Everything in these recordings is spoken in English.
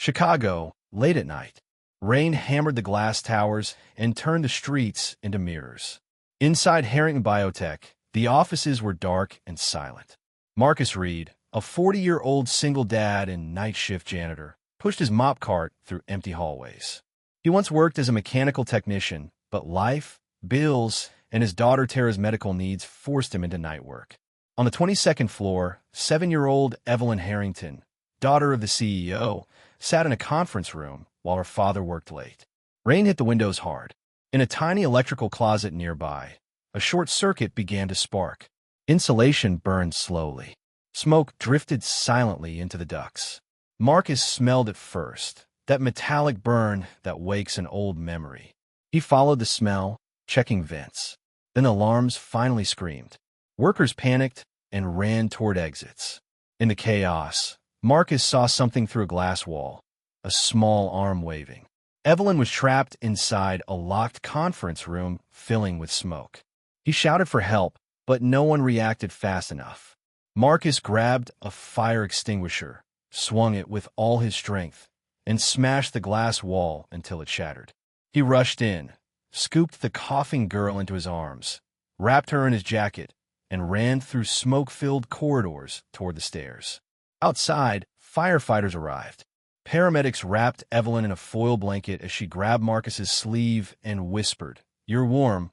Chicago, late at night. Rain hammered the glass towers and turned the streets into mirrors. Inside Harrington Biotech, the offices were dark and silent. Marcus Reed, a 40-year-old single dad and night shift janitor, pushed his mop cart through empty hallways. He once worked as a mechanical technician, but life, bills, and his daughter Tara's medical needs forced him into night work. On the 22nd floor, 7-year-old Evelyn Harrington, daughter of the CEO, sat in a conference room while her father worked late. Rain hit the windows hard. In a tiny electrical closet nearby, a short circuit began to spark. Insulation burned slowly. Smoke drifted silently into the ducts. Marcus smelled it first, that metallic burn that wakes an old memory. He followed the smell, checking vents. Then alarms finally screamed. Workers panicked and ran toward exits. In the chaos, Marcus saw something through a glass wall, a small arm waving. Evelyn was trapped inside a locked conference room filling with smoke. He shouted for help, but no one reacted fast enough. Marcus grabbed a fire extinguisher, swung it with all his strength, and smashed the glass wall until it shattered. He rushed in, scooped the coughing girl into his arms, wrapped her in his jacket, and ran through smoke-filled corridors toward the stairs. Outside, firefighters arrived. Paramedics wrapped Evelyn in a foil blanket as she grabbed Marcus's sleeve and whispered, "You're warm,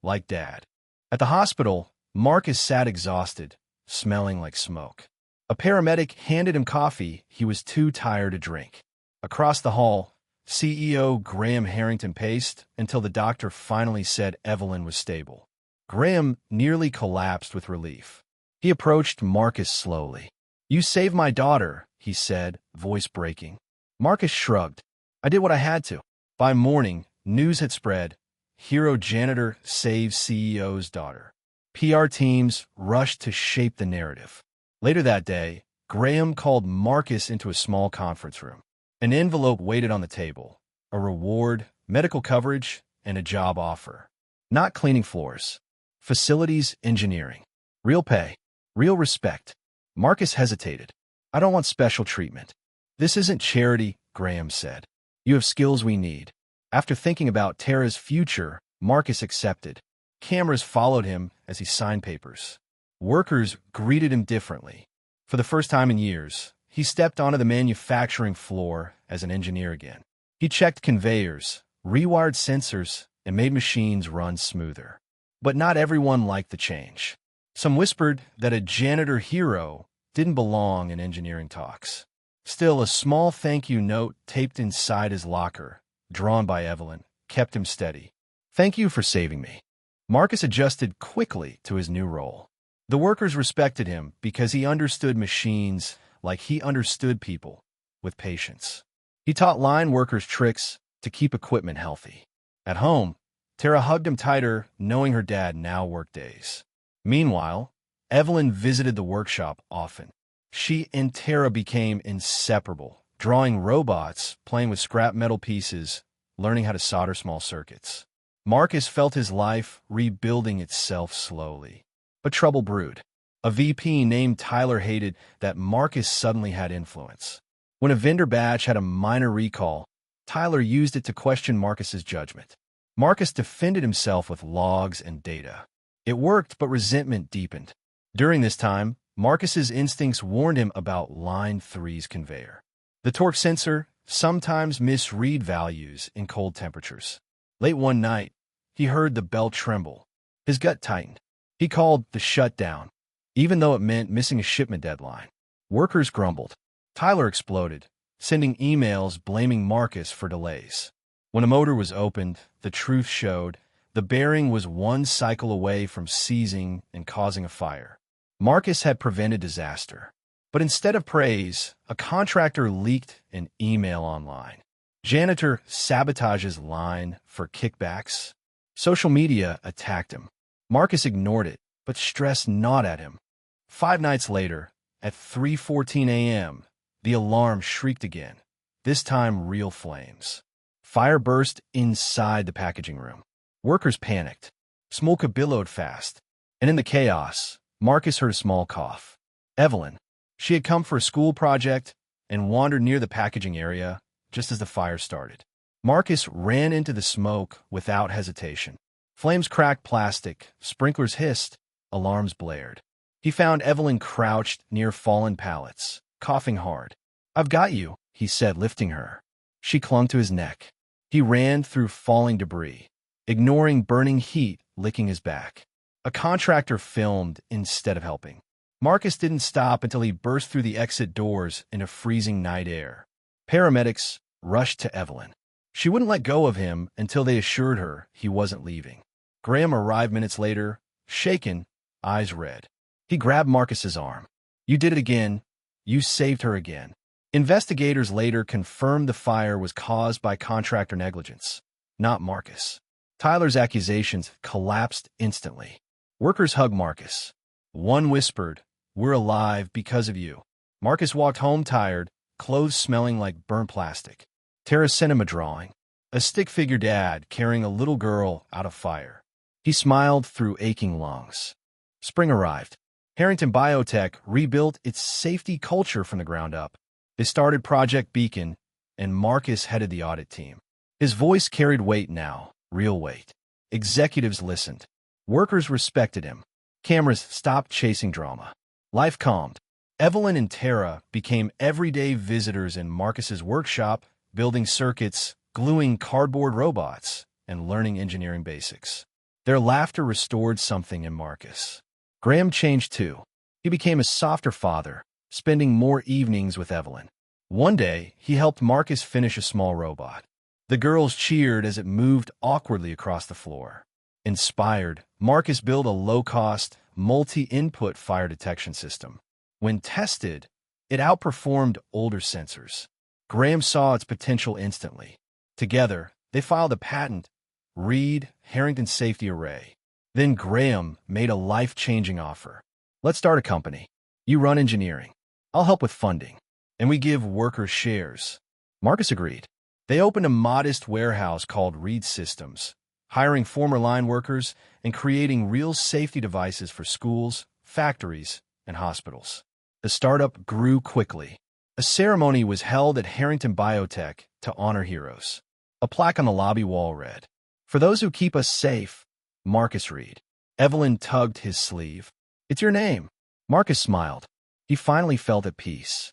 like Dad." At the hospital, Marcus sat exhausted, smelling like smoke. A paramedic handed him coffee he was too tired to drink. Across the hall, CEO Graham Harrington paced until the doctor finally said Evelyn was stable. Graham nearly collapsed with relief. He approached Marcus slowly. "You saved my daughter," he said, voice breaking. Marcus shrugged. "I did what I had to." By morning, news had spread. Hero janitor saves CEO's daughter. PR teams rushed to shape the narrative. Later that day, Graham called Marcus into a small conference room. An envelope waited on the table. A reward, medical coverage, and a job offer. Not cleaning floors. Facilities engineering. Real pay. Real respect. Marcus hesitated. "I don't want special treatment." "This isn't charity," Graham said. "You have skills we need." After thinking about Tara's future, Marcus accepted. Cameras followed him as he signed papers. Workers greeted him differently. For the first time in years, he stepped onto the manufacturing floor as an engineer again. He checked conveyors, rewired sensors, and made machines run smoother. But not everyone liked the change. Some whispered that a janitor hero didn't belong in engineering talks. Still, a small thank you note taped inside his locker, drawn by Evelyn, kept him steady. "Thank you for saving me." Marcus adjusted quickly to his new role. The workers respected him because he understood machines like he understood people, with patience. He taught line workers tricks to keep equipment healthy. At home, Tara hugged him tighter, knowing her dad now worked days. Meanwhile, Evelyn visited the workshop often. She and Tara became inseparable, drawing robots, playing with scrap metal pieces, learning how to solder small circuits. Marcus felt his life rebuilding itself slowly. But trouble brewed. A VP named Tyler hated that Marcus suddenly had influence. When a vendor batch had a minor recall, Tyler used it to question Marcus's judgment. Marcus defended himself with logs and data. It worked, but resentment deepened. During this time, Marcus's instincts warned him about Line 3's conveyor. The torque sensor sometimes misread values in cold temperatures. Late one night, he heard the bell tremble. His gut tightened. He called the shutdown, even though it meant missing a shipment deadline. Workers grumbled. Tyler exploded, sending emails blaming Marcus for delays. When a motor was opened, the truth showed. The bearing was one cycle away from seizing and causing a fire. Marcus had prevented disaster. But instead of praise, a contractor leaked an email online. Janitor sabotages line for kickbacks. Social media attacked him. Marcus ignored it, but stress gnawed at him. 5 nights later, at 3:14 a.m., the alarm shrieked again, this time real flames. Fire burst inside the packaging room. Workers panicked. Smoke billowed fast. And in the chaos, Marcus heard a small cough. Evelyn. She had come for a school project, and wandered near the packaging area just as the fire started. Marcus ran into the smoke without hesitation. Flames cracked plastic, sprinklers hissed, alarms blared. He found Evelyn crouched near fallen pallets, coughing hard. "I've got you," he said, lifting her. She clung to his neck. He ran through falling debris, ignoring burning heat licking his back. A contractor filmed instead of helping. Marcus didn't stop until he burst through the exit doors into freezing night air. Paramedics rushed to Evelyn. She wouldn't let go of him until they assured her he wasn't leaving. Graham arrived minutes later, shaken, eyes red. He grabbed Marcus's arm. "You did it again. You saved her again." Investigators later confirmed the fire was caused by contractor negligence, not Marcus. Tyler's accusations collapsed instantly. Workers hugged Marcus. One whispered, "We're alive because of you." Marcus walked home tired, clothes smelling like burnt plastic. Tara sent him a drawing, a stick-figure dad carrying a little girl out of fire. He smiled through aching lungs. Spring arrived. Harrington Biotech rebuilt its safety culture from the ground up. They started Project Beacon, and Marcus headed the audit team. His voice carried weight now, real weight. Executives listened. Workers respected him. Cameras stopped chasing drama. Life calmed. Evelyn and Tara became everyday visitors in Marcus's workshop, building circuits, gluing cardboard robots, and learning engineering basics. Their laughter restored something in Marcus. Graham changed too. He became a softer father, spending more evenings with Evelyn. One day, he helped Marcus finish a small robot. The girls cheered as it moved awkwardly across the floor. Inspired, Marcus built a low-cost, multi-input fire detection system. When tested, it outperformed older sensors. Graham saw its potential instantly. Together, they filed a patent, Reed Harrington Safety Array. Then Graham made a life-changing offer. "Let's start a company. You run engineering. I'll help with funding. And we give workers shares." Marcus agreed. They opened a modest warehouse called Reed Systems, hiring former line workers and creating real safety devices for schools, factories, and hospitals. The startup grew quickly. A ceremony was held at Harrington Biotech to honor heroes. A plaque on the lobby wall read, "For those who keep us safe, Marcus Reed." Evelyn tugged his sleeve. "It's your name." Marcus smiled. He finally felt at peace.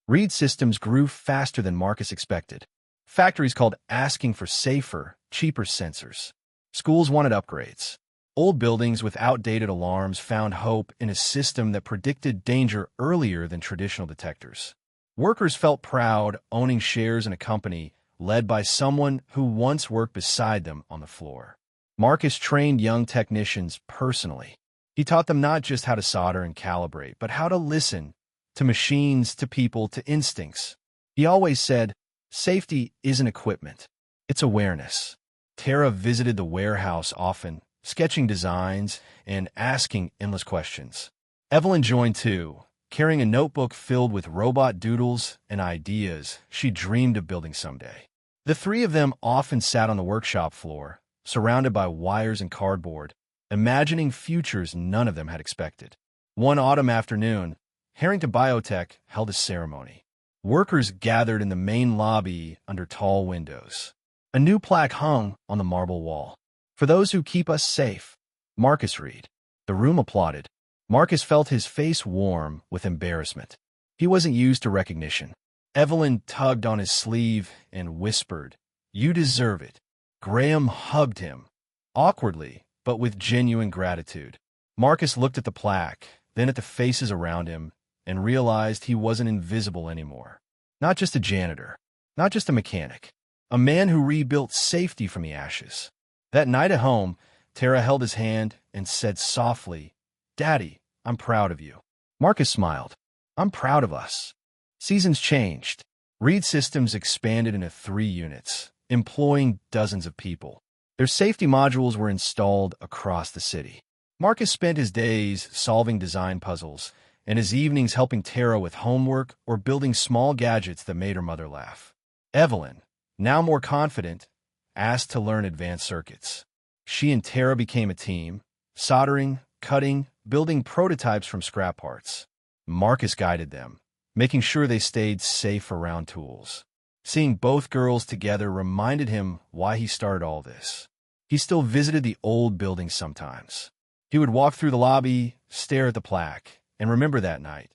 Reed Systems grew faster than Marcus expected. Factories called asking for safer, cheaper sensors. Schools wanted upgrades. Old buildings with outdated alarms found hope in a system that predicted danger earlier than traditional detectors. Workers felt proud owning shares in a company led by someone who once worked beside them on the floor. Marcus trained young technicians personally. He taught them not just how to solder and calibrate, but how to listen to machines, to people, to instincts. He always said, "Safety isn't equipment, it's awareness." Tara visited the warehouse often, sketching designs and asking endless questions. Evelyn joined too, carrying a notebook filled with robot doodles and ideas she dreamed of building someday. The three of them often sat on the workshop floor, surrounded by wires and cardboard, imagining futures none of them had expected. One autumn afternoon, Harrington Biotech held a ceremony. Workers gathered in the main lobby under tall windows. A new plaque hung on the marble wall. "For those who keep us safe, Marcus Reed." The room applauded. Marcus felt his face warm with embarrassment. He wasn't used to recognition. Evelyn tugged on his sleeve and whispered, "You deserve it." Graham hugged him, awkwardly, but with genuine gratitude. Marcus looked at the plaque, then at the faces around him, and realized he wasn't invisible anymore. Not just a janitor, not just a mechanic, a man who rebuilt safety from the ashes. That night at home, Tara held his hand and said softly, "Daddy, I'm proud of you." Marcus smiled. "I'm proud of us." Seasons changed. Reed Systems expanded into 3 units, employing dozens of people. Their safety modules were installed across the city. Marcus spent his days solving design puzzles, and his evenings helping Tara with homework or building small gadgets that made her mother laugh. Evelyn, now more confident, asked to learn advanced circuits. She and Tara became a team, soldering, cutting, building prototypes from scrap parts. Marcus guided them, making sure they stayed safe around tools. Seeing both girls together reminded him why he started all this. He still visited the old building sometimes. He would walk through the lobby, stare at the plaque, and remember that night.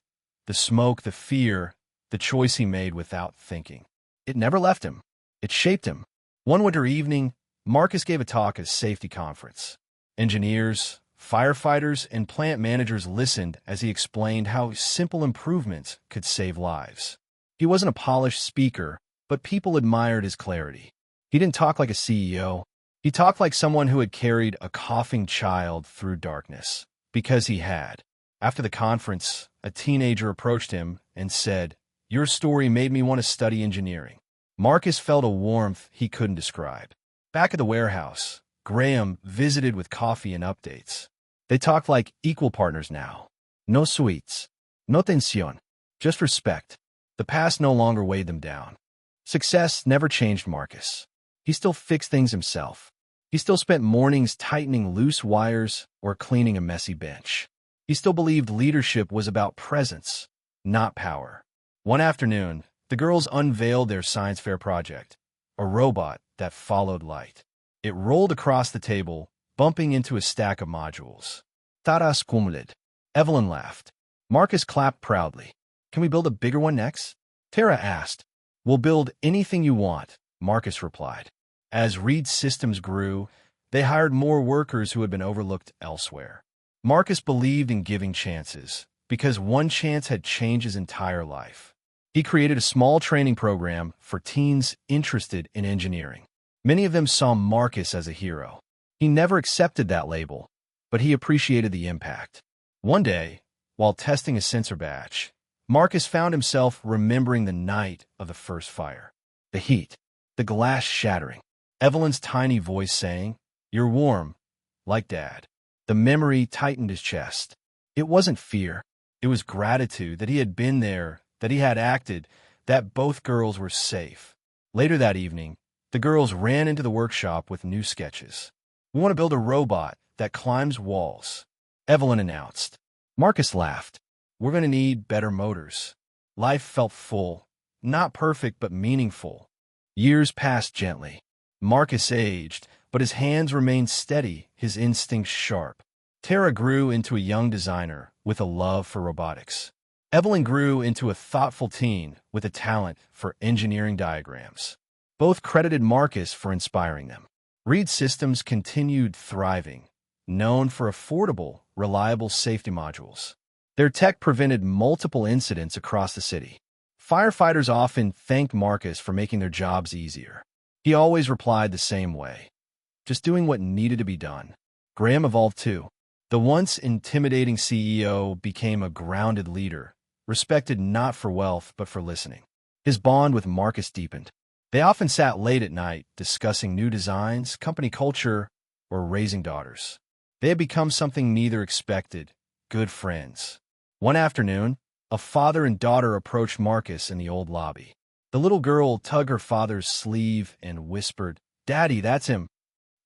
The smoke, the fear, the choice he made without thinking. It never left him. It shaped him. One winter evening, Marcus gave a talk at a safety conference. Engineers, firefighters, and plant managers listened as he explained how simple improvements could save lives. He wasn't a polished speaker, but people admired his clarity. He didn't talk like a CEO. He talked like someone who had carried a coughing child through darkness, because he had. After the conference, a teenager approached him and said, "Your story made me want to study engineering." Marcus felt a warmth he couldn't describe. Back at the warehouse, Graham visited with coffee and updates. They talked like equal partners now. No sweets. No tensión. Just respect. The past no longer weighed them down. Success never changed Marcus. He still fixed things himself. He still spent mornings tightening loose wires or cleaning a messy bench. He still believed leadership was about presence, not power. One afternoon, the girls unveiled their science fair project, a robot that followed light. It rolled across the table, bumping into a stack of modules. Taras cumulid. Evelyn laughed. Marcus clapped proudly. "Can we build a bigger one next?" Tara asked. "We'll build anything you want," Marcus replied. As Reed Systems grew, they hired more workers who had been overlooked elsewhere. Marcus believed in giving chances, because one chance had changed his entire life. He created a small training program for teens interested in engineering. Many of them saw Marcus as a hero. He never accepted that label, but he appreciated the impact. One day, while testing a sensor batch, Marcus found himself remembering the night of the first fire. The heat, the glass shattering, Evelyn's tiny voice saying, "You're warm, like Dad." The memory tightened his chest. It wasn't fear. It was gratitude that he had been there, that he had acted, that both girls were safe. Later that evening, the girls ran into the workshop with new sketches. "We want to build a robot that climbs walls," Evelyn announced. Marcus laughed. "We're going to need better motors." Life felt full, not perfect but meaningful. Years passed gently. Marcus aged, but his hands remained steady, his instincts sharp. Tara grew into a young designer with a love for robotics. Evelyn grew into a thoughtful teen with a talent for engineering diagrams. Both credited Marcus for inspiring them. Reed Systems continued thriving, known for affordable, reliable safety modules. Their tech prevented multiple incidents across the city. Firefighters often thanked Marcus for making their jobs easier. He always replied the same way, just doing what needed to be done. Graham evolved too. The once intimidating CEO became a grounded leader, respected not for wealth but for listening. His bond with Marcus deepened. They often sat late at night discussing new designs, company culture, or raising daughters. They had become something neither expected, good friends. One afternoon, a father and daughter approached Marcus in the old lobby. The little girl tugged her father's sleeve and whispered, "Daddy, that's him."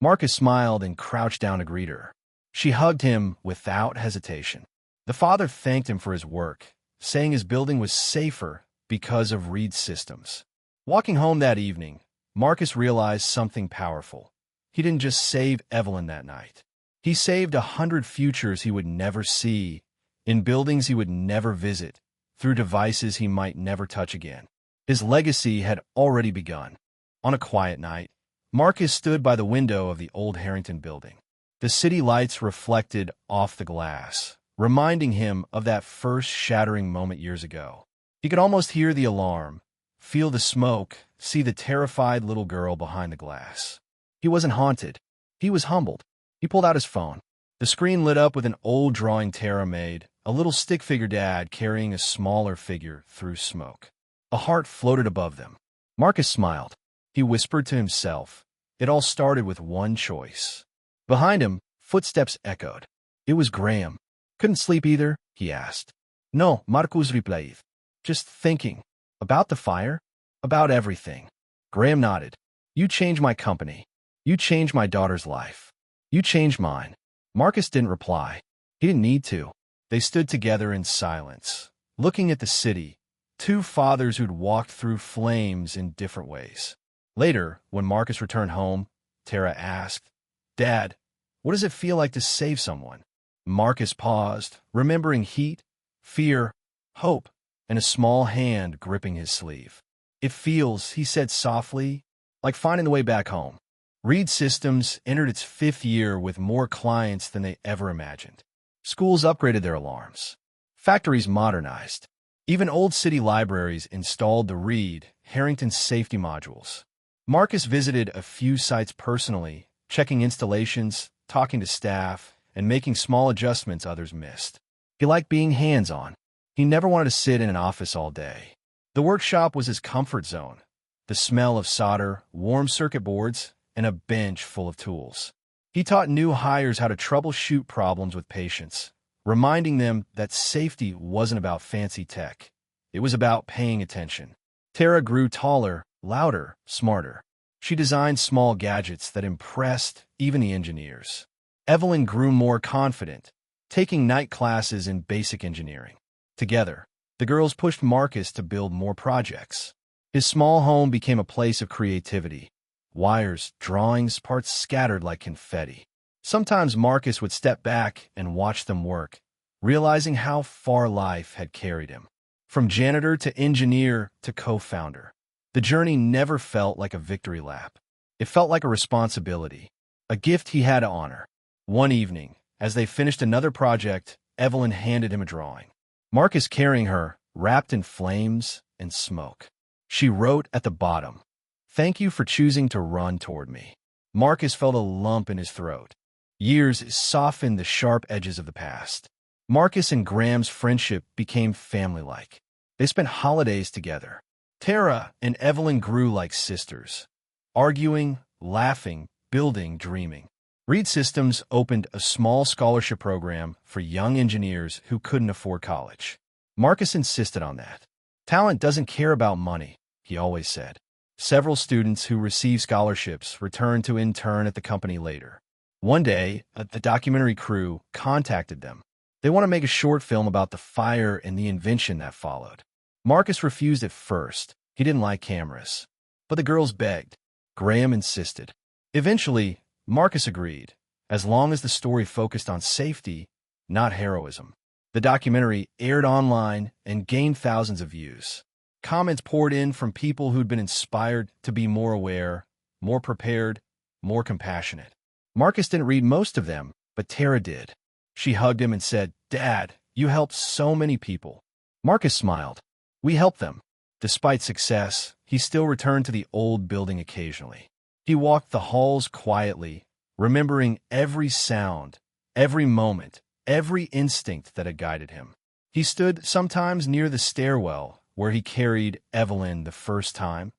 Marcus smiled and crouched down to greet her. She hugged him without hesitation. The father thanked him for his work, saying his building was safer because of Reed Systems. Walking home that evening, Marcus realized something powerful. He didn't just save Evelyn that night. He saved 100 futures he would never see, in buildings he would never visit, through devices he might never touch again. His legacy had already begun. On a quiet night, Marcus stood by the window of the old Harrington building. The city lights reflected off the glass, reminding him of that first shattering moment years ago. He could almost hear the alarm, feel the smoke, see the terrified little girl behind the glass. He wasn't haunted. He was humbled. He pulled out his phone. The screen lit up with an old drawing Tara made, a little stick figure dad carrying a smaller figure through smoke. A heart floated above them. Marcus smiled. He whispered to himself. It all started with one choice. Behind him, footsteps echoed. It was Graham. "Couldn't sleep either?" he asked. "No," Marcus replied. "Just thinking. About the fire? About everything." Graham nodded. "You changed my company. You changed my daughter's life. You changed mine." Marcus didn't reply. He didn't need to. They stood together in silence, looking at the city, Two fathers who'd walked through flames in different ways. Later, when Marcus returned home, Tara asked, "Dad, what does it feel like to save someone?" Marcus paused, remembering heat, fear, hope, and a small hand gripping his sleeve. "It feels," he said softly, "like finding the way back home." Reed Systems entered its fifth year with more clients than they ever imagined. Schools upgraded their alarms. Factories modernized. Even old city libraries installed the Reed Harrington safety modules. Marcus visited a few sites personally, checking installations, talking to staff, and making small adjustments others missed. He liked being hands-on. He never wanted to sit in an office all day. The workshop was his comfort zone. The smell of solder, warm circuit boards, and a bench full of tools. He taught new hires how to troubleshoot problems with patience, reminding them that safety wasn't about fancy tech. It was about paying attention. Tara grew taller, louder, smarter. She designed small gadgets that impressed even the engineers. Evelyn grew more confident, taking night classes in basic engineering. Together, the girls pushed Marcus to build more projects. His small home became a place of creativity. Wires, drawings, parts scattered like confetti. Sometimes Marcus would step back and watch them work, realizing how far life had carried him. From janitor to engineer to co-founder. The journey never felt like a victory lap. It felt like a responsibility, a gift he had to honor. One evening, as they finished another project, Evelyn handed him a drawing. Marcus carrying her, wrapped in flames and smoke. She wrote at the bottom, "Thank you for choosing to run toward me." Marcus felt a lump in his throat. Years softened the sharp edges of the past. Marcus and Graham's friendship became family-like. They spent holidays together. Tara and Evelyn grew like sisters, arguing, laughing, building, dreaming. Reed Systems opened a small scholarship program for young engineers who couldn't afford college. Marcus insisted on that. "Talent doesn't care about money," he always said. Several students who received scholarships returned to intern at the company later. One day, the documentary crew contacted them. They want to make a short film about the fire and the invention that followed. Marcus refused at first. He didn't like cameras. But the girls begged. Graham insisted. Eventually, Marcus agreed, as long as the story focused on safety, not heroism. The documentary aired online and gained thousands of views. Comments poured in from people who'd been inspired to be more aware, more prepared, more compassionate. Marcus didn't read most of them, but Tara did. She hugged him and said, "Dad, you helped so many people." Marcus smiled. "We helped them." Despite success, he still returned to the old building occasionally. He walked the halls quietly, remembering every sound, every moment, every instinct that had guided him. He stood sometimes near the stairwell where he carried Evelyn the first time,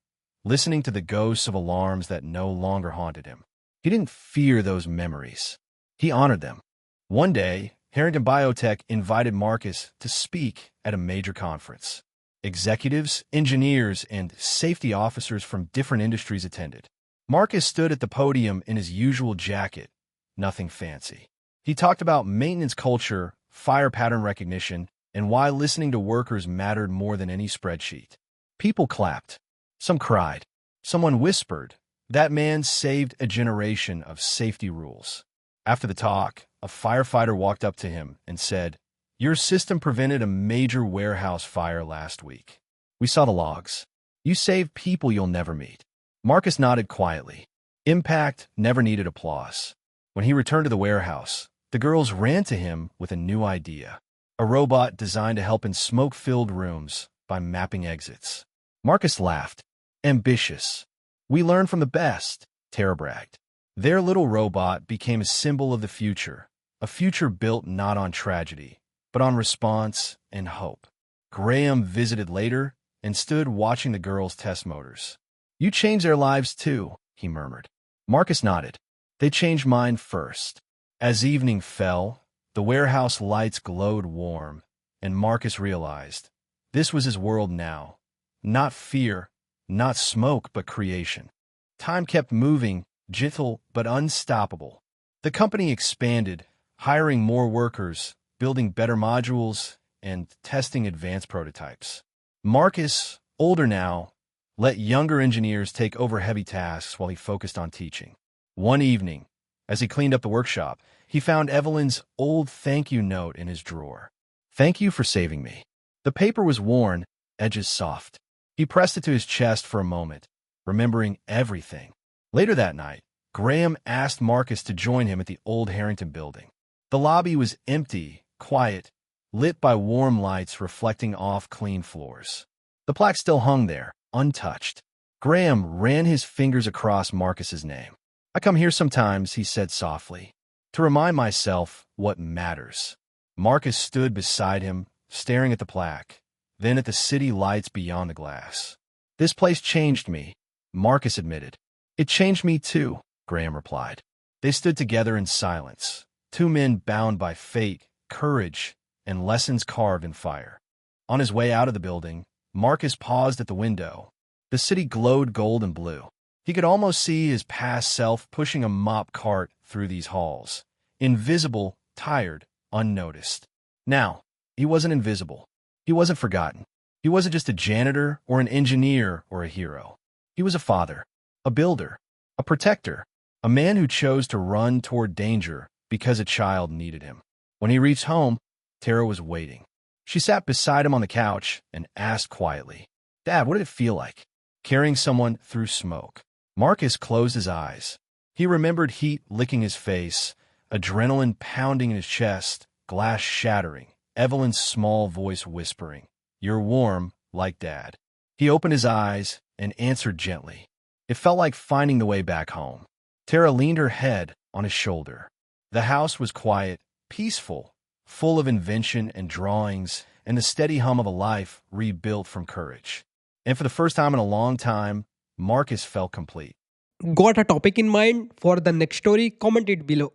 listening to the ghosts of alarms that no longer haunted him. He didn't fear those memories. He honored them. One day, Harrington Biotech invited Marcus to speak at a major conference. Executives, engineers, and safety officers from different industries attended. Marcus stood at the podium in his usual jacket, nothing fancy. He talked about maintenance culture, fire pattern recognition, and why listening to workers mattered more than any spreadsheet. People clapped. Some cried. Someone whispered, "That man saved a generation of safety rules." After the talk, a firefighter walked up to him and said, "Your system prevented a major warehouse fire last week. We saw the logs. You saved people you'll never meet." Marcus nodded quietly. Impact never needed applause. When he returned to the warehouse, the girls ran to him with a new idea. A robot designed to help in smoke-filled rooms by mapping exits. Marcus laughed. "Ambitious. We learn from the best," Tara bragged. Their little robot became a symbol of the future, a future built not on tragedy, but on response and hope. Graham visited later and stood watching the girls test motors. "You changed their lives too," he murmured. Marcus nodded. "They changed mine first." As evening fell, the warehouse lights glowed warm, and Marcus realized this was his world now. Not fear, not smoke, but creation. Time kept moving, gentle but unstoppable. The company expanded, hiring more workers, building better modules, and testing advanced prototypes. Marcus, older now, let younger engineers take over heavy tasks while he focused on teaching. One evening, as he cleaned up the workshop, he found Evelyn's old thank you note in his drawer. "Thank you for saving me." The paper was worn, edges soft. He pressed it to his chest for a moment, remembering everything. Later that night, Graham asked Marcus to join him at the old Harrington building. The lobby was empty, quiet, lit by warm lights reflecting off clean floors. The plaque still hung there, untouched. Graham ran his fingers across Marcus's name. "I come here sometimes," he said softly, "to remind myself what matters." Marcus stood beside him, staring at the plaque, then at the city lights beyond the glass. "This place changed me," Marcus admitted. "It changed me too," Graham replied. They stood together in silence, two men bound by fate, courage, and lessons carved in fire. On his way out of the building, Marcus paused at the window. The city glowed gold and blue. He could almost see his past self pushing a mop cart through these halls, invisible, tired, unnoticed. Now, he wasn't invisible. He wasn't forgotten. He wasn't just a janitor or an engineer or a hero. He was a father, a builder, a protector, a man who chose to run toward danger because a child needed him. When he reached home, Tara was waiting. She sat beside him on the couch and asked quietly, "Dad, what did it feel like, carrying someone through smoke?" Marcus closed his eyes. He remembered heat licking his face, adrenaline pounding in his chest, glass shattering, Evelyn's small voice whispering, "You're warm, like Dad." He opened his eyes and answered gently. It felt like finding the way back home. Tara leaned her head on his shoulder. The house was quiet, peaceful, full of invention and drawings, and the steady hum of a life rebuilt from courage. And for the first time in a long time, Marcus felt complete. Got a topic in mind for the next story? Comment it below.